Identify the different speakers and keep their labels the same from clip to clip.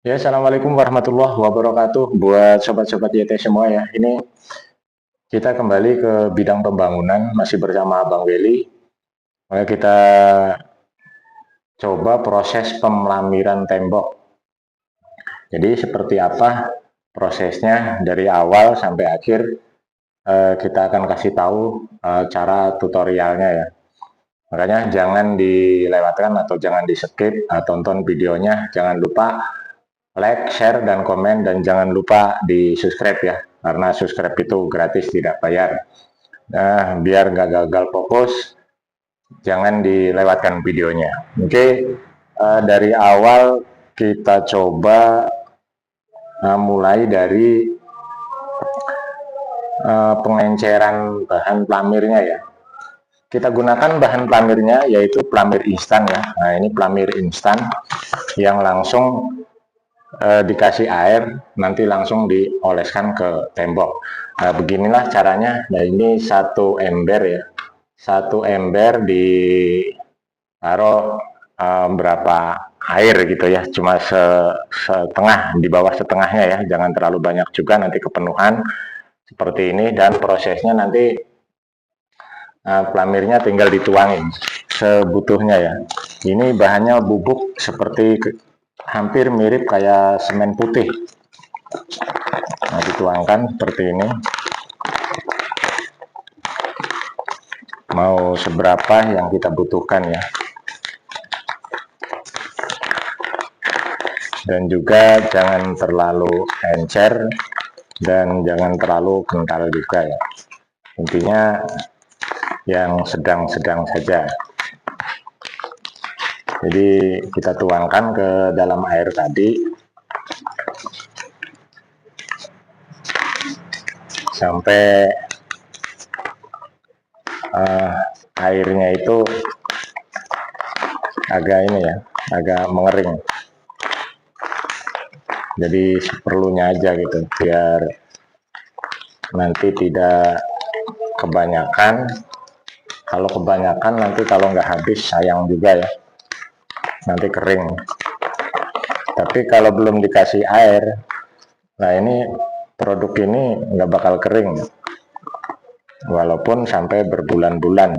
Speaker 1: Ya, assalamualaikum warahmatullahi wabarakatuh. Buat sobat-sobat YT semua ya. Ini kita kembali ke bidang pembangunan masih bersama Bang Weli. Kita coba proses pelamiran tembok. Jadi seperti apa prosesnya dari awal sampai akhir, kita akan kasih tahu cara tutorialnya ya. Makanya jangan dilewatkan atau jangan di skip, tonton videonya. Jangan lupa like, share, dan komen, dan jangan lupa di subscribe ya, karena subscribe itu gratis, tidak bayar. Nah, biar nggak gagal fokus, jangan dilewatkan videonya. Oke, dari awal kita coba mulai dari pengenceran bahan pelamirnya ya. Kita gunakan bahan pelamirnya yaitu pelamir instan ya. Nah, ini pelamir instan yang langsung dikasih air, nanti langsung dioleskan ke tembok. Nah, beginilah caranya. Nah, ini satu ember ya, satu ember ditaruh berapa air gitu ya, cuma setengah, di bawah setengahnya ya, jangan terlalu banyak juga nanti kepenuhan seperti ini. Dan prosesnya nanti pelamirnya tinggal dituangin sebutuhnya ya. Ini bahannya bubuk seperti hampir mirip kayak semen putih. Nah, dituangkan seperti ini. Mau seberapa yang kita butuhkan ya. Dan juga jangan terlalu encer dan jangan terlalu kental juga ya. Intinya yang sedang-sedang saja. Jadi kita tuangkan ke dalam air tadi sampai airnya itu agak ini ya, agak mengering. Jadi seperlunya aja gitu, biar nanti tidak kebanyakan. Kalau kebanyakan nanti kalau nggak habis sayang juga ya, nanti kering. Tapi kalau belum dikasih air, nah ini produk ini nggak bakal kering, walaupun sampai berbulan-bulan.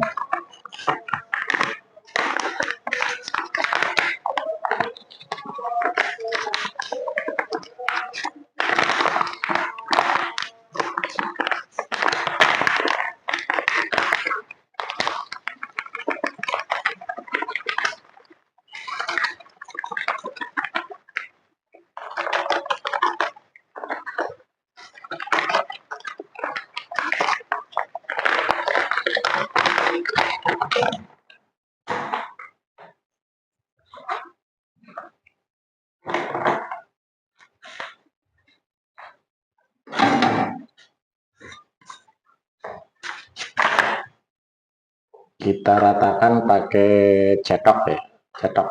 Speaker 1: Kita ratakan pakai cetok ya, cetok.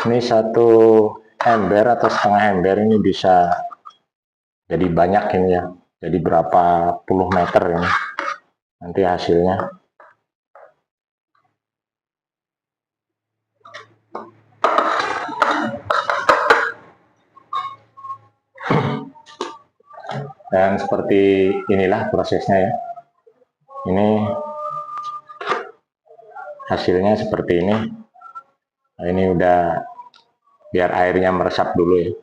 Speaker 1: Ini satu ember atau setengah ember ini bisa jadi banyak ini ya, jadi berapa puluh meter ini nanti hasilnya. Dan seperti inilah prosesnya ya. Ini hasilnya seperti ini. Nah, ini udah, biar airnya meresap dulu ya.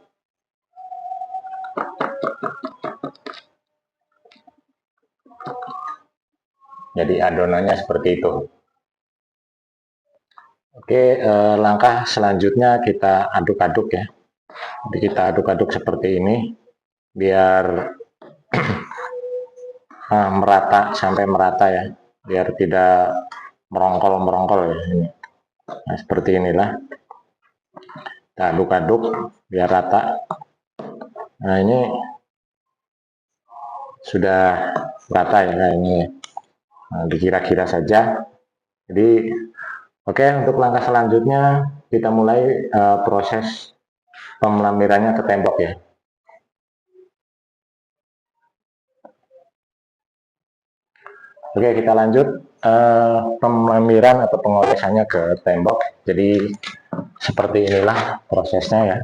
Speaker 1: Jadi adonannya seperti itu. Oke, langkah selanjutnya kita aduk-aduk ya. Jadi kita aduk-aduk seperti ini biar merata, sampai merata ya, biar tidak merongkol-merongkol ya ini. Nah, seperti inilah. Kita aduk-aduk biar rata. Nah, ini sudah rata ya, nah ini. Nah, dikira-kira saja. Jadi oke, untuk langkah selanjutnya kita mulai proses pemelamirannya ke tembok ya. Oke, kita lanjut pemelamiran atau pengolesannya ke tembok. Jadi seperti inilah prosesnya ya.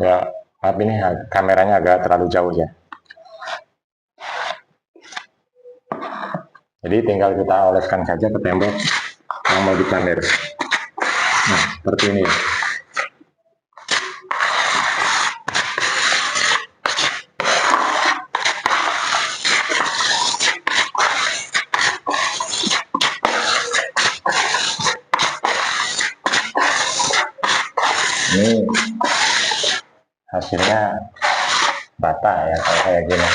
Speaker 1: Ya, maaf ini kameranya agak terlalu jauh ya. Jadi tinggal kita oleskan saja ke tembok yang mau dipamer. Nah, seperti ini. Ini hasilnya bata ya, kayak gini.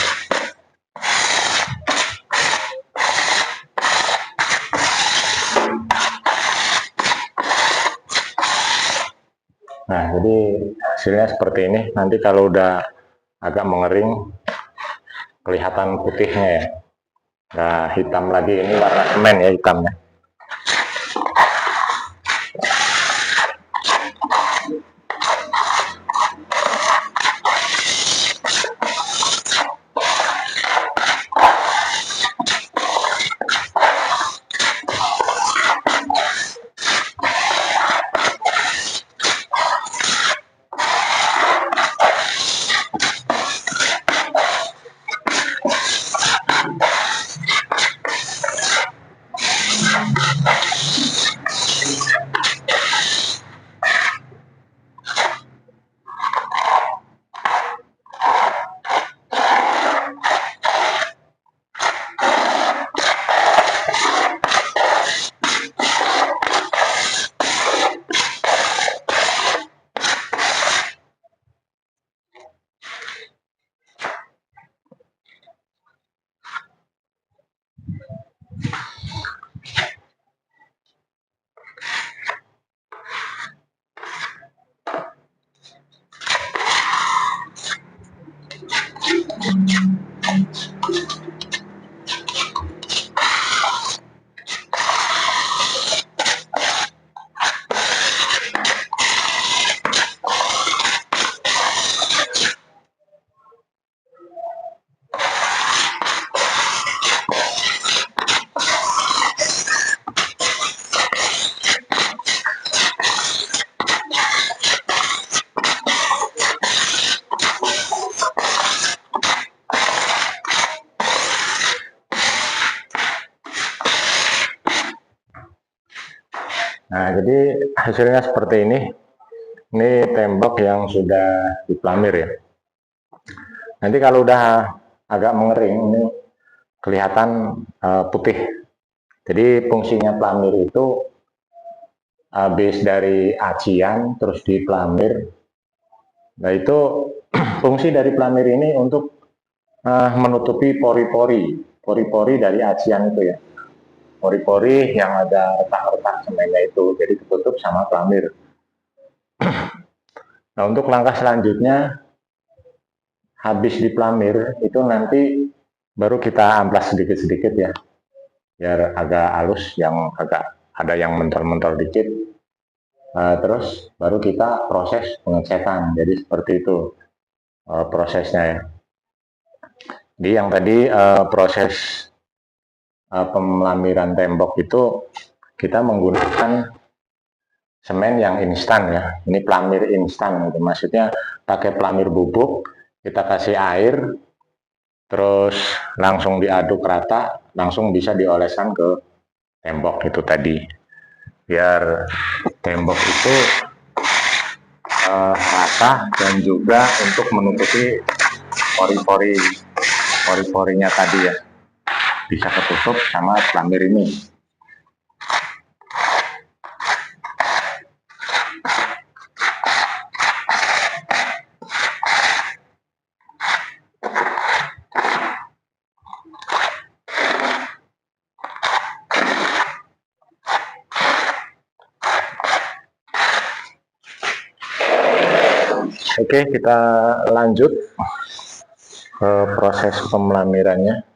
Speaker 1: Nah, jadi hasilnya seperti ini. Nanti kalau udah agak mengering, kelihatan putihnya ya. Nah, hitam lagi, ini warna semen ya hitamnya. Nah, jadi hasilnya seperti ini. Ini tembok yang sudah dipelamir ya. Nanti kalau udah agak mengering, ini kelihatan putih. Jadi fungsinya pelamir itu habis dari acian, terus dipelamir. Nah, itu fungsi dari pelamir ini untuk menutupi pori-pori dari acian itu ya. Pori-pori yang ada retak-retak semennya itu, jadi tertutup sama pelamir. Nah, untuk langkah selanjutnya, habis dipelamir itu nanti baru kita amplas sedikit-sedikit ya, biar agak halus, yang agak ada yang mentol-mentol dikit. Terus baru kita proses pengecetan. Jadi seperti itu prosesnya ya. Jadi yang tadi proses pemelamiran tembok itu kita menggunakan semen yang instan ya. Ini pelamir instan gitu. Maksudnya pakai pelamir bubuk, kita kasih air, terus langsung diaduk rata, langsung bisa dioleskan ke tembok itu tadi. Biar tembok itu rata dan juga untuk menutupi pori-porinya tadi ya. Bisa ketutup sama pelamir ini. Oke, kita lanjut ke proses pemelamirannya.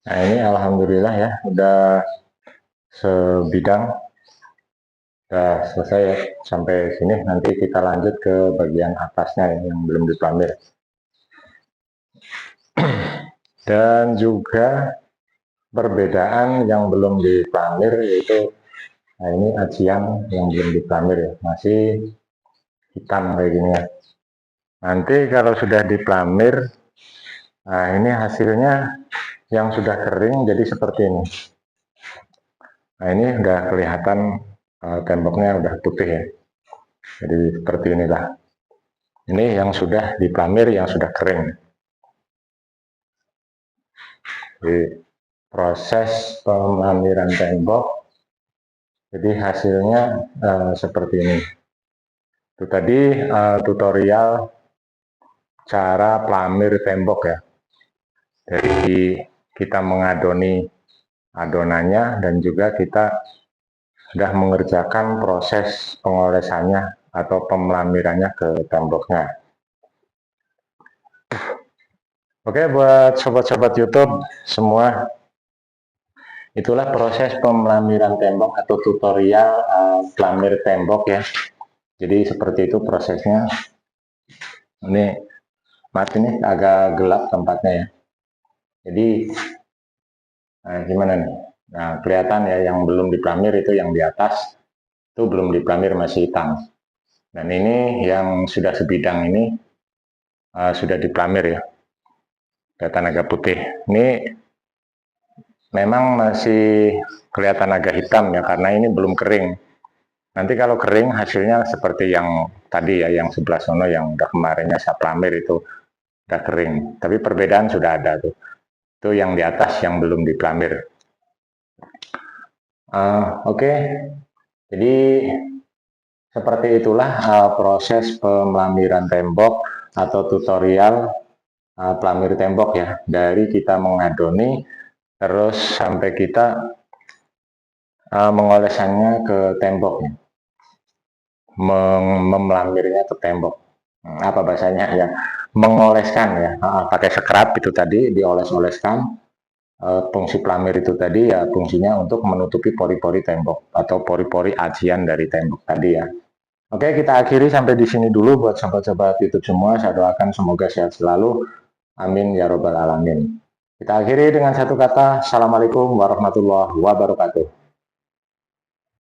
Speaker 1: Nah ini alhamdulillah ya, udah sebidang, udah selesai ya sampai sini. Nanti kita lanjut ke bagian atasnya yang belum diplamir. Dan juga perbedaan yang belum diplamir yaitu, nah ini ajian yang belum diplamir ya, masih hitam kayak gini ya. Nanti kalau sudah diplamir, nah ini hasilnya yang sudah kering jadi seperti ini. Nah ini udah kelihatan temboknya udah putih ya. Jadi seperti inilah. Ini yang sudah diplamir, yang sudah kering. Jadi proses pelamiran tembok, jadi hasilnya seperti ini. Itu tadi tutorial cara pelamir tembok ya. Jadi kita mengadoni adonannya dan juga kita sudah mengerjakan proses pengolesannya atau pemelamirannya ke temboknya. Oke, buat sobat-sobat YouTube semua, itulah proses pemelamiran tembok atau tutorial pelamir tembok ya. Jadi seperti itu prosesnya. Ini maaf ini agak gelap tempatnya ya. Jadi gimana nih? Nah, kelihatan ya yang belum diplamir itu yang di atas itu belum diplamir, masih hitam. Dan ini yang sudah sebidang ini sudah diplamir ya. Kelihatan agak putih. Ini memang masih kelihatan agak hitam ya karena ini belum kering. Nanti kalau kering hasilnya seperti yang tadi ya, yang sebelah sono yang udah kemarinnya saya pelamir itu udah kering. Tapi perbedaan sudah ada tuh. Itu yang di atas yang belum diplamir. Oke. Jadi seperti itulah proses pemelamiran tembok atau tutorial pelamir tembok ya. Dari kita mengadoni terus sampai kita mengolesannya ke tembok, memelamirnya ke tembok. Apa bahasanya ya? Mengoleskan ya, pakai scrub itu tadi, dioles-oleskan. Fungsi pelamir itu tadi ya fungsinya untuk menutupi pori-pori tembok atau pori-pori ajian dari tembok tadi ya. Oke, kita akhiri sampai di sini dulu buat sobat-sobat YouTube semua. Saya doakan semoga sehat selalu. Amin ya robbal alamin. Kita akhiri dengan satu kata, Assalamualaikum warahmatullahi wabarakatuh.